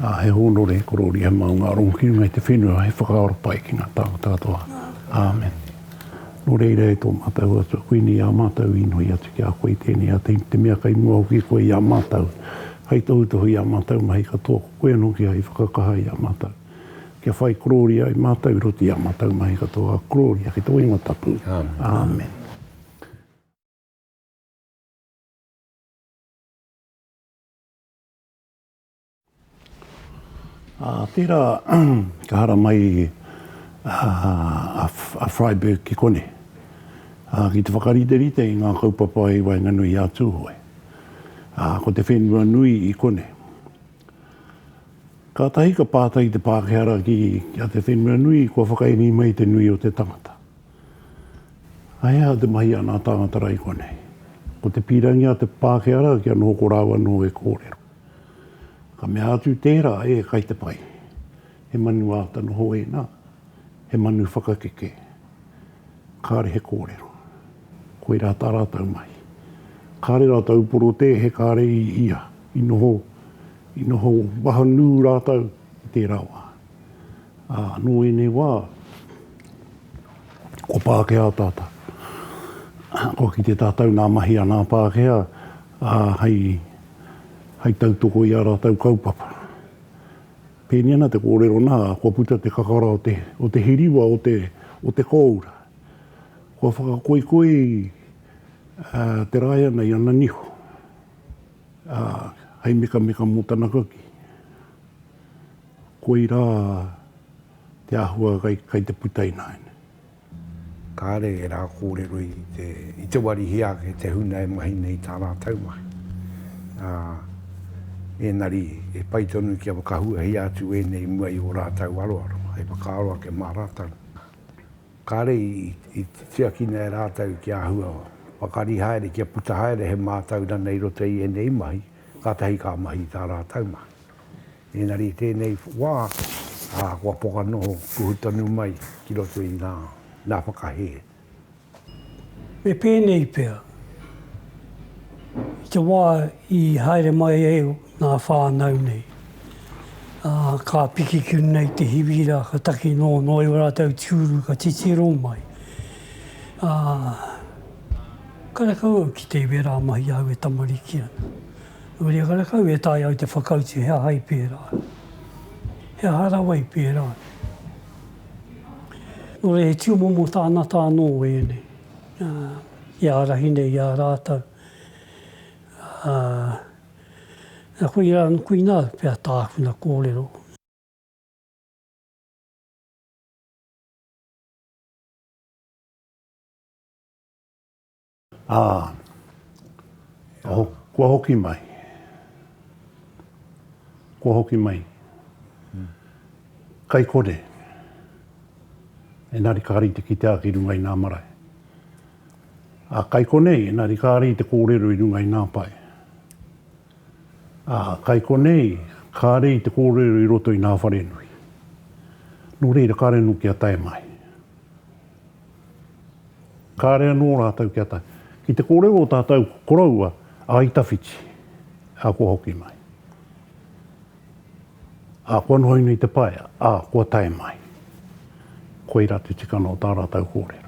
he hono re korori he maunga rongi ngai te whenua he whakaora pai ki ngā tātoa. Amen. No reira e tō mātau atu, kuini a mātau ino i atu ki a koe tēnei a te mea kai mua hoki koe i a mātau. Hei tautohu i a mātau mahi katoa, koe anō ki ai whakakaha i a mātau. Kia whai korori ai mātau roti a mātau mahi katoa, korori a ki tō inga tapu. Amen. Tērā, ka hara mai a Freiburg ki kone. Ki te whakariterite i ngā kaupapa i wai nganui a tūhoi. Ko te whenua nui i kone. Ka tahi ka pātai te Pākehara ki a te whenua nui, kua whakaini mai te nui o te tangata. Aia te mahi ana tangata rai kone. Ko te pirangi a te Pākehara ki anō ko rāua no e kōrero. Ka mea atu tērā e kai te pai. He manu ātano hoe nā. He manu whakakeke. Kāre he kōrero. Koe rā tā rātau mai. Kāre rātau poro te he kāre i ia. I noho waha nū rātau i tērā wā. Nō ene wā. Ko Pākehā tātā. Ko ki te tātau nā mahi a nā Pākehā. Hei tautoko i a rātau kaupapa. Pēni ana te kōrero nā, kua puta te kakara o te hiriwa o te koura. Kua whakakoikoi te rai ana i ana niho. Hei meka mo tanakaki. Koi rā te ahua kai te putai nāine. Kāre e rā kōrero i te wari hiake te huna e mahi nei tā rātau mahi. Nari e pai tonu ki a wakahua hi atu e nei mua i o rātau aroaro, hei whakaaroa ke mā rātau. Kāre i tia kina e rātau ki a hua, wakari haere ki a puta haere he mātau na nei rote i e nei mahi, ka tahi ka mahi tā rātau mahi. Nari tēnei wā, kua poka noho kuhutanu mai ki roto i nā whakahe. Me pēnei pēr. Te wā i haere mai e nā whānau nei. Ka piki ki nei te hiwira, ka taki no i rātau tūru, ka titiro mai. Karakau ki te wera mahi au e tamariki ana. Nō rea karakau e tai au te whakautu, hea hai pērā. Hea harawai pērā. Nō rea he tūmomo tāna tāno e nei. Ia arahi nei, ia rātau. Kui nā pia tākuna kōrero. Kua hoki mai. Kua hoki mai. Kai kore. E nari kāri te ki te aki rungai nā marae. Kai konei, e nari kāri te kōrero i rungai nā pai. Kai konei, kāre i te kōrero i roto i nā wharenui. Nō reira kāre anō ki a tae mai. Kāre anō rātau ki a tae. Ki te kōrero o tātou koraua, a itawhiti, a kua hoki mai. Kua nohoi nei te pai, kua tae mai. Koe rātu tika no tā rātau kōrero.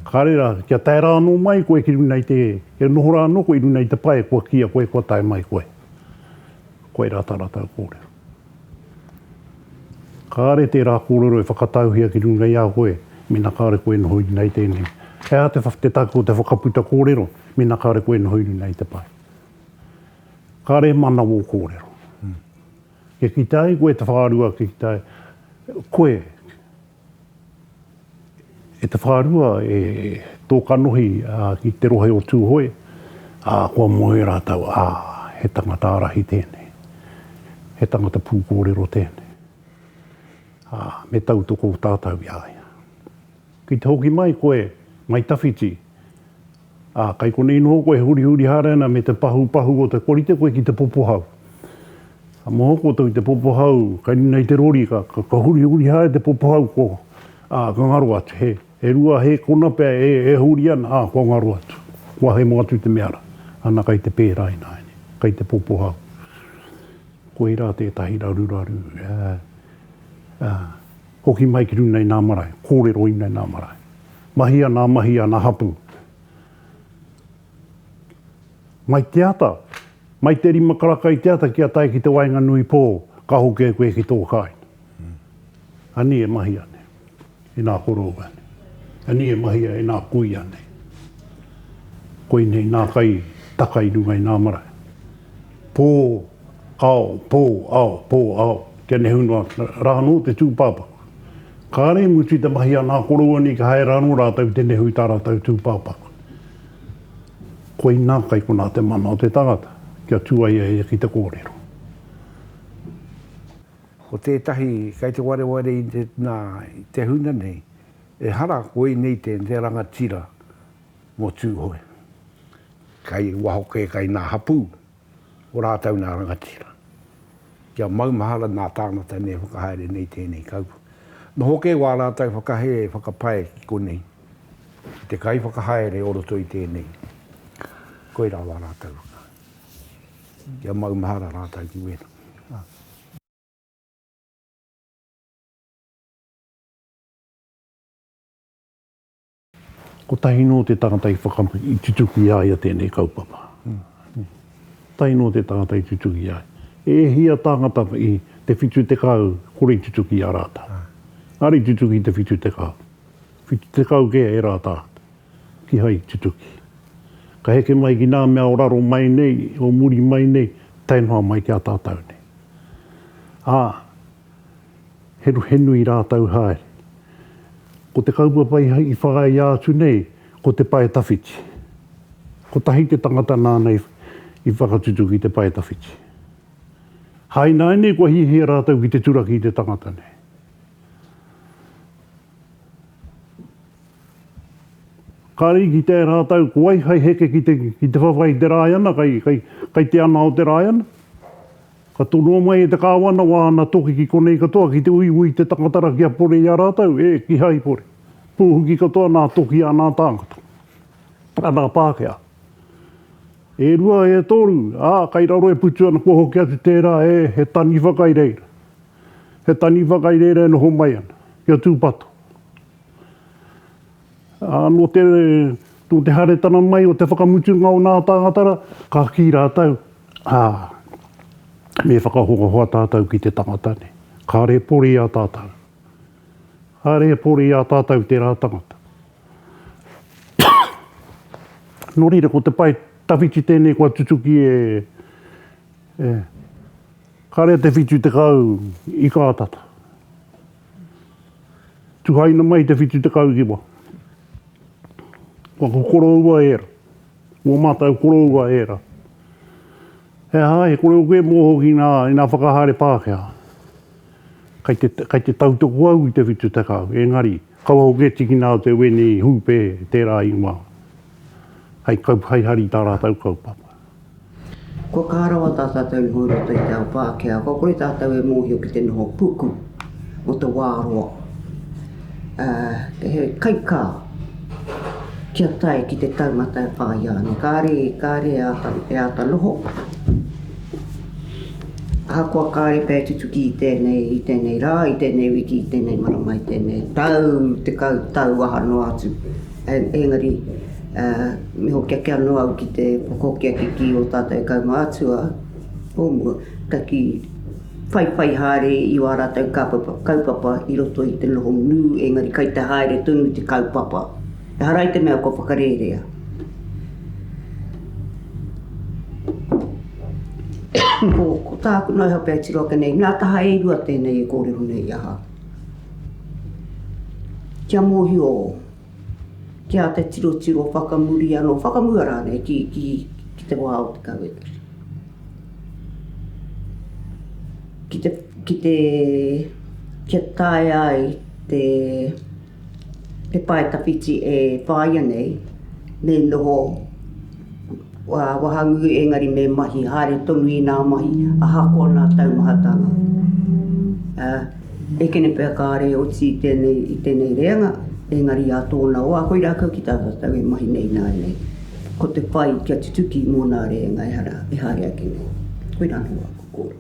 Kāre rā, kia tae rā anō mai, koe ki runai kia noho rā anō koe i runai te pai, kua kia koe, kua tae mai koe. Koe rā tā rātau kōrero. Kāre te rā kōrero e whakatauhia ki rungai a koe, mina kāre koe nohoi nei tēnei. Hea te tako te whakaputa kōrero, mina kāre koe nohoi nei te pai. Kāre mana wō kōrero. Ke ki tai, koe te whārua ki tai, koe e te whārua e tō kanohi ki te rohe o tūhoi, kua moe rātau, he tangata arahi tēnei. He tangata pūkōrero tēnei. Me tautoko tātau i aia. Ki te hoki mai koe, mai tawhiti. Kai konei noho koe huri hārena me te pahu o te korite koe ki te popohau. Mohoko tau i te popohau, kai nei te rori ka huri hāre te popohau ko. Ka ngaru atu, he rua he kona pia e huri ana, ko ngaru atu. Kua he mo atu te meara. Ana kai te pērai nāine, kai te popohau. Ko i rā tētahi raru. Hoki mai ki runei nā marae, kōrero i nei nā marae. Mahia nā hapu. Mai te ata, mai te rima karaka i te ata kia tai ki te wainga nui pō, ka hoke koe ki tō kai. Ani e mahi ane, e nā koro ane. Ani e mahi e nā kui ane. Koe nei nā kai, takai rungai nā marae. Pō, ao, kia ne hunua, rāno te tūpapa. Ka re muti te mahi a nā koro ani ka hae rāno rātau te nehui tā rātau tūpapa. Koe nā kai ko nā te mana o te tangata, kia tuai e ki te kōrero. Ko tētahi, kai te ware i te huna nei, e hara koe nei te rangatira mō tūhoi. Kai wahoke kai nā hapu, o rātau nā rangatira. Kia maumahara nā tāngata nei whakahaere nei tēnei kaupu. No hoke wā rātau whakahe whakapae ki konei. Te kai whakahaere oroto i tēnei. Koe rā wā rātau. Kia maumahara rātau ki wena. Ko tahi no te tangata i tutuki ai a tēnei kaupapa. Tahi no te tangata i tutuki ai. E hia tangata i te whitu te kau, kore i tutuki a rāta. Ari tutuki te whitu te kau. Whitu te kau kea e rāta. Ki hai tutuki. Ka heke mai ki nā mea o raro mai nei, o muri mai nei, tainoa mai ki a tātau nei. Henu i rātau haere. Ko te kaupapa i whakai atu nei, ko te pae tawhiti. Ko tahi te tangata nānei i whakatutuki te pae tawhiti. Hai nai nei kua hihi rātau ki te turaki i te tangata nei. Kāri ki te rātau, ko ai hai heke ki te whawhai te rāiana, kai te ana o te rāiana. Ka tono mai e te kāwana wāna toki ki konei katoa ki te ui te tangatara kia pore i a rātau, ki hai pore. Pūhu ki katoa nā toki a nā tāngata. Nā Pākehā. E rua e toru, kai raro e putu ana kua hoki atu tērā, he tani whakaireira. He tani whakaireira e noho mai ana, kia tūpato. No te haretana mai o te whakamutunga o nā tāngatara, ka ki rātau. Me whakahoahoa tātou ki te tangata ne. Ka re pori a tātou. Ka re pori a tātou te rā tangata. Nō rira, ko te pai tawhiti tēnei kua tutuki ka rea te whitu te kau i kātata. Tuhaina mai te whitu te kau kiwa. Kua koroua era. Mō mātou koroua era. He kore o koe mōho ki nā whakahare Pākehā. Kai te tautoko au i te whitu te kau. Engari, kaua hoke tiki nā te wene hupe tērā i ngā. Hai hari tā rātau kaupapa. Ko ka harawa tā tātou i hoi roto i te ao Pākehā. Ko kore tātou e mōhio ki te noho puku o te wāroa. He kaikā kia tai ki te taumata e whaiane. Kāre e ata noho. Hakoa kāre pēr tutuki i tēnei rā, i tēnei wiki, i tēnei maramai, tēnei tau aha no atu. Engari, me hokia kia noa au ki te pokokia ki o tātou kauma atua. Omua, taki whai haere i wā rātou kaupapa i roto i te noho nū, engari kai te haere tunu te kaupapa. E harai te mea ko whakarerea. Ko tāku noi hau pēr tiroka nei, nā taha e rua tēnei e kōrero nei aha. Kia mōhi o, kia te tiro whakamuri anō, whakamura rāne ki te wā o te kauetari. Kia tae ai te paetawhiti e whaia nei, me noho wahangu engari me mahi, haere tonu i nā mahi, a hakoa nā taumahatanga. E kene pēr kāre o ti i tēnei reanga, engari a tōna o, a koe rākau ki tātou e mahi nei nā nei. Ko te whai kia tutuki mō nā reanga e haere a kene. Koe rāna wā kōkoro.